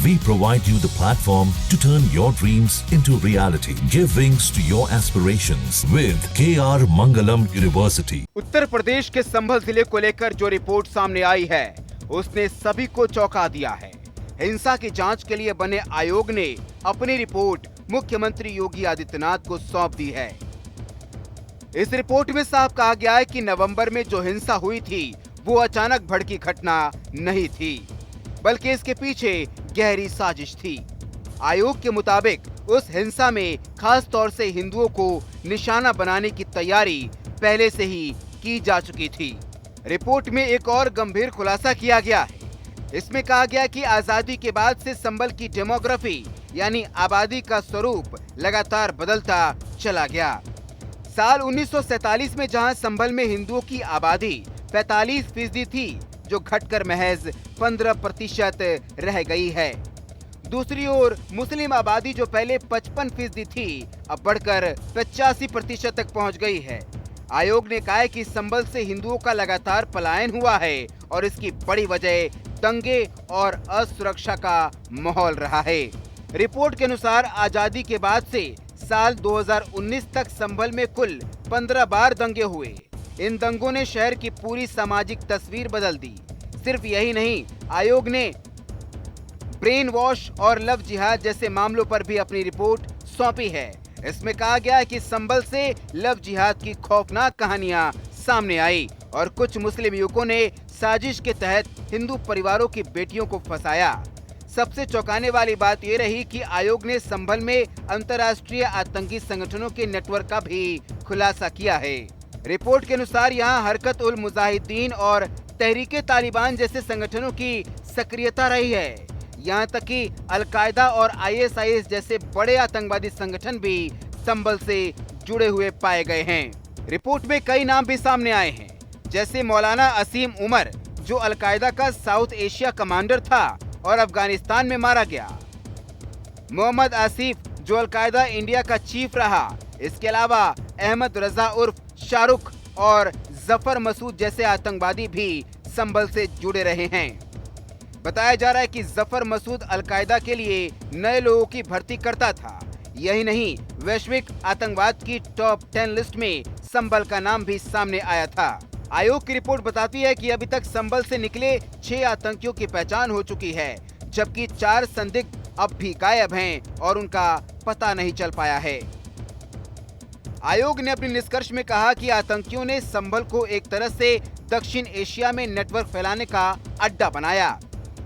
We provide you the platform to turn your dreams into reality. Give wings to your aspirations with KR Mangalam University. Uttar Pradesh के संभल जिले को लेकर जो report सामने आई है, उसने सभी को चौंका दिया है। हिंसा की जांच के लिए बने आयोग ने अपनी रिपोर्ट मुख्यमंत्री योगी आदित्यनाथ को सौंप दी है। इस रिपोर्ट में साफ कहा गया है कि नवंबर में जो हिंसा हुई थी वो अचानक भड़की घटना नहीं थी, बल्कि इसके पीछे गहरी साजिश थी। आयोग के मुताबिक उस हिंसा में खास तौर से हिंदुओं को निशाना बनाने की तैयारी पहले से ही की जा चुकी थी। रिपोर्ट में एक और गंभीर खुलासा किया गया है। इसमें कहा गया कि आजादी के बाद से संभल की डेमोग्राफी यानी आबादी का स्वरूप लगातार बदलता चला गया। साल 1947 में जहां संभल में हिंदुओं की आबादी 45% थी, जो घटकर महज 15% रह गई है। दूसरी ओर मुस्लिम आबादी जो पहले 55% थी, अब बढ़कर 85% तक पहुंच गई है। आयोग ने कहा है कि संभल से हिंदुओं का लगातार पलायन हुआ है और इसकी बड़ी वजह दंगे और असुरक्षा का माहौल रहा है। रिपोर्ट के अनुसार आजादी के बाद से साल 2019 तक संभल में कुल 15 बार दंगे हुए। इन दंगों ने शहर की पूरी सामाजिक तस्वीर बदल दी। सिर्फ यही नहीं, आयोग ने ब्रेन वॉश और लव जिहाद जैसे मामलों पर भी अपनी रिपोर्ट सौंपी है। इसमें कहा गया है कि संभल से लव जिहाद की खौफनाक कहानियां सामने आई और कुछ मुस्लिम युवकों ने साजिश के तहत हिंदू परिवारों की बेटियों को फंसाया। सबसे चौंकाने वाली बात ये रही कि आयोग ने संभल में अंतर्राष्ट्रीय आतंकी संगठनों के नेटवर्क का भी खुलासा किया है। रिपोर्ट के अनुसार यहाँ हरकत उल मुजाहिदीन और तहरीके तालिबान जैसे संगठनों की सक्रियता रही है। यहाँ तक कि अल-कायदा और ISIS जैसे बड़े आतंकवादी संगठन भी संभल से जुड़े हुए पाए गए हैं। रिपोर्ट में कई नाम भी सामने आए हैं, जैसे मौलाना असीम उमर, जो अल-कायदा का साउथ एशिया कमांडर था और अफगानिस्तान में मारा गया। मोहम्मद आसिफ, जो अल-कायदा इंडिया का चीफ रहा। इसके अलावा अहमद रजा उर्फ शाहरुख और जफर मसूद जैसे आतंकवादी भी संभल से जुड़े रहे हैं। बताया जा रहा है कि जफर मसूद अल-कायदा के लिए नए लोगों की भर्ती करता था। यही नहीं, वैश्विक आतंकवाद की टॉप 10 लिस्ट में संभल का नाम भी सामने आया था। आयोग की रिपोर्ट बताती है कि अभी तक संभल से निकले 6 आतंकियों की पहचान हो चुकी है, जबकि 4 संदिग्ध अब भी गायब हैं और उनका पता नहीं चल पाया है। आयोग ने अपने निष्कर्ष में कहा कि आतंकियों ने संभल को एक तरह से दक्षिण एशिया में नेटवर्क फैलाने का अड्डा बनाया।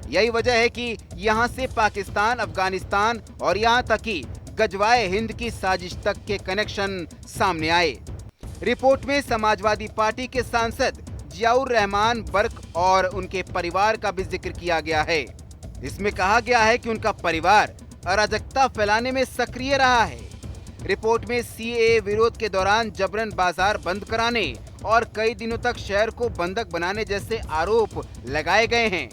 यही वजह है कि यहां से पाकिस्तान, अफगानिस्तान और यहां तक कि गजवाए हिंद की साजिश तक के कनेक्शन सामने आए। रिपोर्ट में समाजवादी पार्टी के सांसद जियाउर रहमान बर्क और उनके परिवार का भी जिक्र किया गया है। इसमें कहा गया है कि उनका परिवार अराजकता फैलाने में सक्रिय रहा है। रिपोर्ट में CAA विरोध के दौरान जबरन बाजार बंद कराने और कई दिनों तक शहर को बंधक बनाने जैसे आरोप लगाए गए हैं।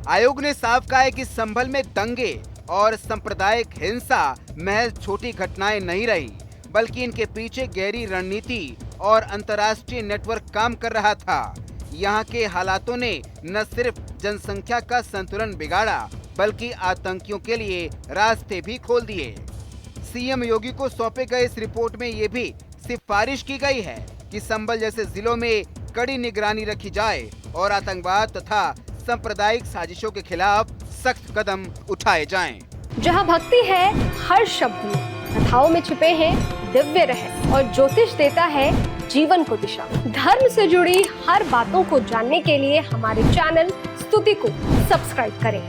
आयोग ने साफ कहा है कि संभल में दंगे और सांप्रदायिक हिंसा महज छोटी घटनाएं नहीं रही, बल्कि इनके पीछे गहरी रणनीति और अंतर्राष्ट्रीय नेटवर्क काम कर रहा था। यहाँ के हालातों ने न सिर्फ जनसंख्या का संतुलन बिगाड़ा, बल्कि आतंकियों के लिए रास्ते भी खोल दिए। CM योगी को सौंपे गए इस रिपोर्ट में ये भी सिफारिश की गई है कि संभल जैसे जिलों में कड़ी निगरानी रखी जाए और आतंकवाद तथा सांप्रदायिक साजिशों के खिलाफ सख्त कदम उठाए जाएं। जहां भक्ति है हर शब्द में, कथाओं में छुपे हैं दिव्य रहस्य और ज्योतिष देता है जीवन को दिशा। धर्म से जुड़ी हर बातों को जानने के लिए हमारे चैनल स्तुति को सब्सक्राइब करें।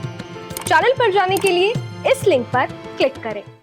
चैनल पर जाने के लिए इस लिंक पर क्लिक करें।